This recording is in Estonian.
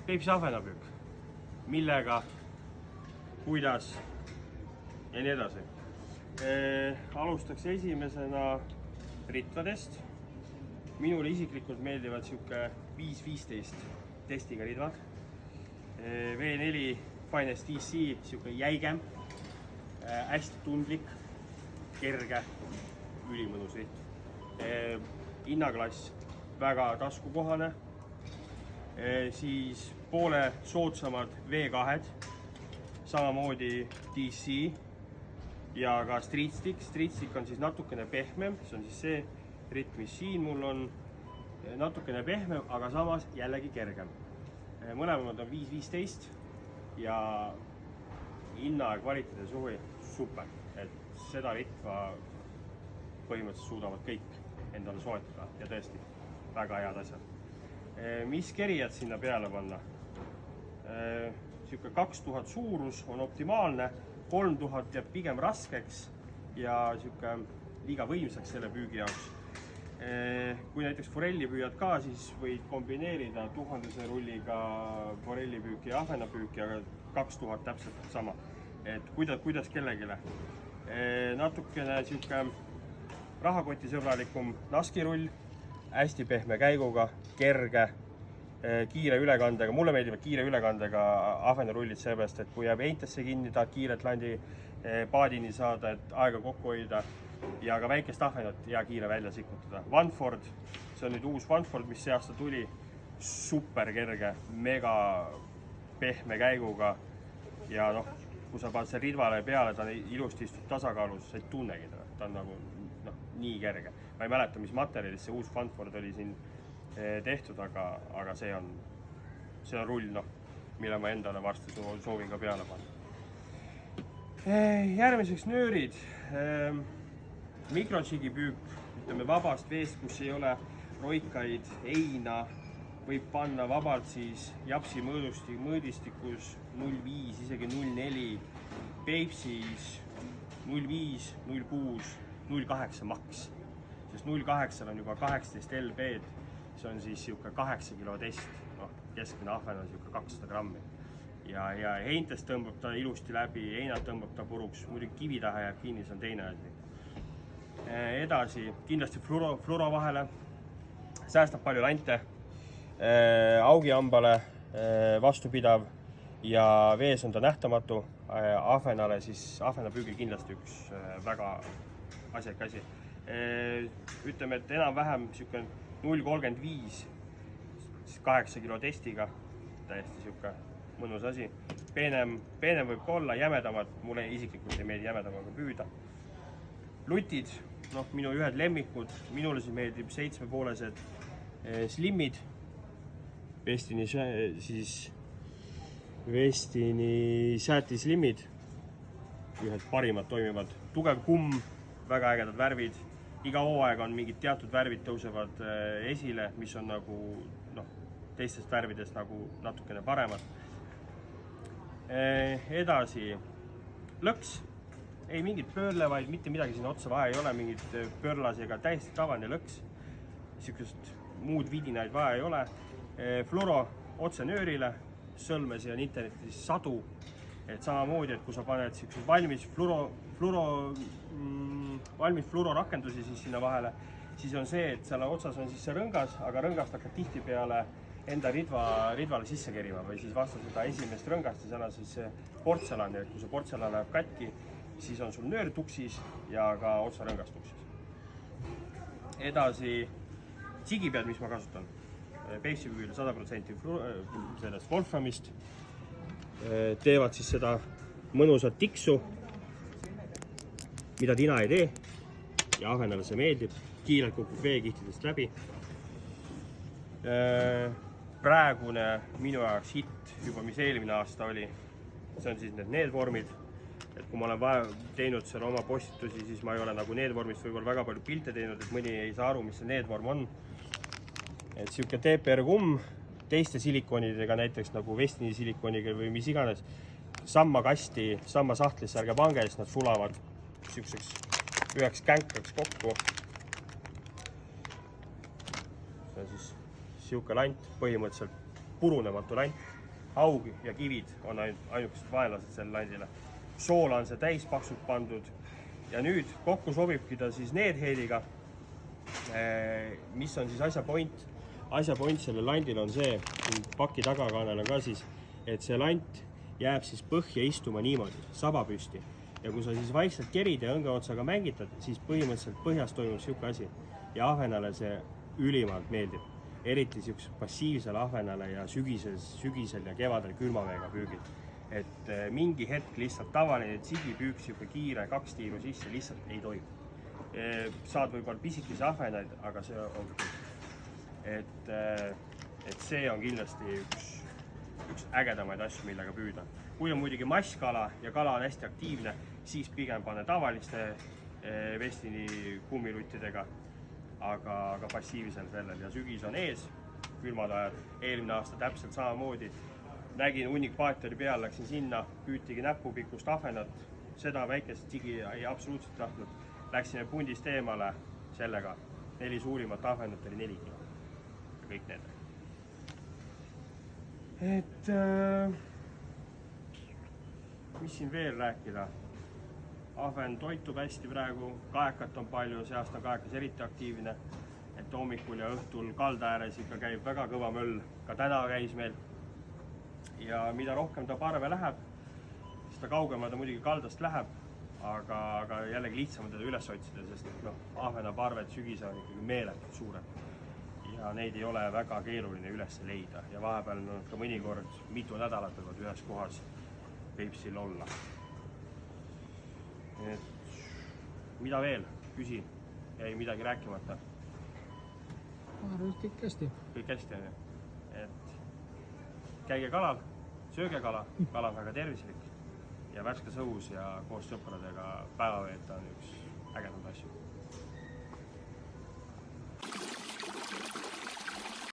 Peipsi ahvenapüük, millega, kuidas ja nii edasi. Alustaks esimesena ritvadest. Minule isiklikult meeldivad siuke 5-15 testiga ridvad. V4 Finest DC, siuke jäigem, hästi tundlik, kerge, ülimõnus ritv. Hinnaklass väga taskukohane. Siis poole soodsamad V2-d, samamoodi DC ja ka Street Stick. Street Stick on siis natukene pehmem, see on siis see ritm, mis siin mul on, natukene pehmem, aga samas jällegi kergem. Mõlemad on 5-15 ja hinna ja kvaliteedi suvi super, et seda ritva põhimõtteliselt suudavad kõik endale soetada ja tõesti väga head asjad. Mis kerijad sinna peale panna? Siuke 2000 suurus on optimaalne, 3000 jääb pigem raskeks ja siuke liiga võimsaks selle püügi jaoks. Kui näiteks forelli püüad ka, siis võid kombineerida 1000 rulliga forellipüüki ja ahvenapüüki, aga 2000 täpselt sama. Et kuidas kellegile. Natukene siuke rahakotisõbralikum naskirull, hästi pehme käiguga, kerge, kiire ülekandega. Mulle meeldivad kiire ülekandega ahvenarullid seepärast, et kui jääb eintesse kinni, tahad kiiret landi paadini saada, et aega kokku hoida ja ka väikest ahvenat hea kiire välja sikutada. Vanford, see on nüüd uus Vanford, mis see aasta tuli, super kerge, mega pehme käiguga ja noh, kui sa paned see ridvale peale, ta ilusti istub tasakaalus, sa ei tunnegi teda, ta on nagu nii kerge. Ma ei mäleta, mis materjalis see uus Vanford oli siin tehtud, aga see on rull, mille ma endale varsti soovin ka peale panna. Järgmiseks nöörid. Mikrojigi püük, ütleme vabast veest, kus ei ole roikaid, heina, võib panna vabalt siis japsi mõõdistikus 0,5, isegi 0,4, Peipsis 0,5, 0,6, 0,8 maks. Sest 0,8 on juba 18 LB-d, see on siis siuke 8 kilo test, keskmine ahven on siuke 200 grammi. Ja heintest tõmbab ta ilusti läbi, heinad tõmbab ta puruks, muidugi kivi taha jääb kinni, see on teine asi. Edasi, kindlasti fluoro vahele, säästab palju lante, augihambale vastupidav ja vees on ta nähtamatu, ahvenale siis ahvenapüügil kindlasti üks väga asjalik asi. Ütleme, et enam-vähem 0,35 8 kilo testiga, täiesti siuke mõnus asi. Peenem võib ka olla, jämedamad, mulle isiklikult ei meeldi jämedamaga püüda. Lutid, minu ühed lemmikud, minule siis meeldib 7,5-sed slimmid, Westini Sääti slimmid, ühed parimad toimivad, tugev kumm, väga ägedad värvid, iga hooaeg on mingid teatud värvid tõusevad esile, mis on nagu teistest värvidest nagu natukene paremad. Edasi, lõks. Ei mingit pöörlevaid, mitte midagi sinna otsa vaja ei ole, mingit pöörlasi ega täiesti tavaline lõks. Siukest muud vidinaid vaja ei ole. Fluoro otse nöörile, sõlmes ja internetis sadu. Et samamoodi, et kui sa paned siuksed valmis fluoro rakendusi siis sinna vahele, siis on see, et seal otsas on siis see rõngas, aga rõngast hakkab tihti peale enda ridvale sisse kerima või siis vastu seda esimest rõngast ja seal on siis see portselan ja kui see portselan läheb katki, siis on sul nöör tuksis ja ka otsa rõngast tuksis. Edasi sigipead, mis ma kasutan. Peipsi püül 100% sellest wolframist. Teevad siis seda mõnusat tiksu, mida tina ei tee ja ahvenale see meeldib. Kiirelt kukub veekihtidest läbi. Praegune minu jaoks hitt juba, mis eelmine aasta oli, see on siis need vormid. Et kui ma olen teinud seal oma postitusi, siis ma ei ole nagu need-vormist võib-olla väga palju pilte teinud, et mõni ei saa aru, mis see need-vorm on. Et siuke TPR kumm teiste silikonidega, näiteks nagu Westini silikoniga või mis iganes, samma kasti, samma sahtlisse ärge pange, siis nad sulavad siukseks üheks känkaks kokku. See on siis siuke lant, põhimõtteliselt purunematu lant. Haug ja kivid on ainukesed vaenlased selle landile. Soola on see täis paksult pandud ja nüüd kokku sobibki ta siis needheadiga, mis on siis asja point. Asja point selle landil on see, paki tagakaanel on ka siis, et see lant jääb siis põhja istuma niimoodi, saba püsti. Ja kui sa siis vaikselt kerid ja õngeotsaga mängitad, siis põhimõtteliselt põhjas toimub siuke asi. Ja ahvenale see ülimalt meeldib. Eriti siukse passiivsel ahvenale ja sügisel ja kevadel külmaveega püügil. Et mingi hetk lihtsalt tavaline tsigipüük, siuke kiire 2 tiiru sisse lihtsalt ei toimu. Saad võib-olla pisikesi ahvenaid, aga see on kõik. Et see on kindlasti üks ägedamaid asju, millega püüda. Kui on muidugi masskala ja kala on hästi aktiivne, siis pigem pane tavaliste Westini kummiluttidega, aga passiivsel sellel. Ja sügis on ees, külmad ajad, eelmine aasta täpselt samamoodi. Nägin hunnikpaatori peal, läksin sinna, püütigi näpupikkust ahvenat, seda väikest tsigi ei absoluutselt tahtnud. Läksime pundist eemale sellega, 4 suurimat ahvenat oli 4 kilo. Ja kõik need. Et mis siin veel rääkida? Ahven toitub hästi praegu, kaekat on palju, see aasta on kaekas eriti aktiivne. Et hommikul ja õhtul kalda ääres ikka käib väga kõva möll, ka täna käis meil. Ja mida rohkem ta parve läheb, seda kaugema ta muidugi kaldast läheb, aga jällegi lihtsam teda üles otsida, sest ahvena parved sügise on ikkagi meeletult suured. Ja neid ei ole väga keeruline üles leida ja vahepeal on ka mõnikord mitu nädalat võivad ühes kohas Peipsil olla. Et mida veel? Küsi, jäi midagi rääkimata? Ma arvan, et kõik hästi. Kõik hästi on ju. Et käige kalal, sööge kala, kala on väga tervislik ja värskes õhus ja koos sõpradega päeva veeta on üks ägedam asju.